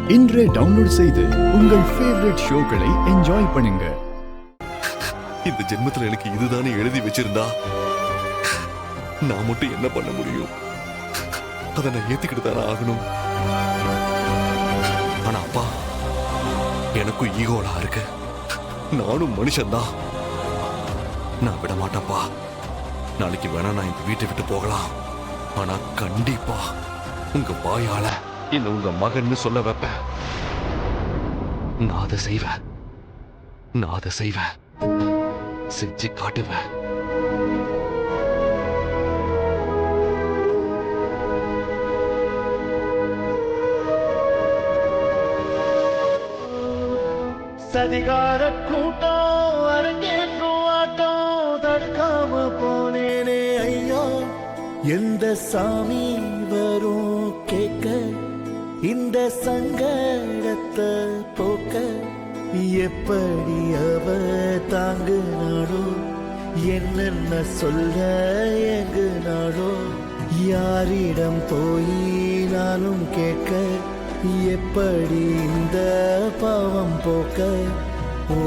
இன்றே டவுன்லோட் செய்து உங்கள் ஃபேவரட் ஷோக்களை என்ஜாய் பண்ணுங்க. இந்த ஜென்மத்துல எனக்கு இதுதானே எழுதி வச்சிருந்தா நான் மட்டும் என்ன பண்ண முடியும்? அதை நான் ஏத்துக்கிட்டு தானே ஆகணும். ஆனா அப்பா, எனக்கும் ஈகோலா இருக்கு. நானும் மனுஷன்தான். நான் விட மாட்டேன்ப்பா. நாளைக்கு வேணா நான் இந்த வீட்டை விட்டு போகலாம். ஆனா கண்டிப்பா உங்க வாயால என்ன உங்க மகன்னு சொல்ல வைப்பேன். நான் அதை செய்வேன். செஞ்சு காட்டுவேன். சதிகார கூட்டம் அரங்கேற்றும் ஆட்டம் தடுக்காம போனேனே ஐயா. எந்த சாமி வரும் கேட்க இந்த சங்கடத்தை போக்க? எப்படி அவ தாங்குனாடோ, என்னென்ன சொல்ல எங்குனாடோ? யாரிடம் போய் நானும் கேட்க எப்படி இந்த பாவம் போக்க? ஓ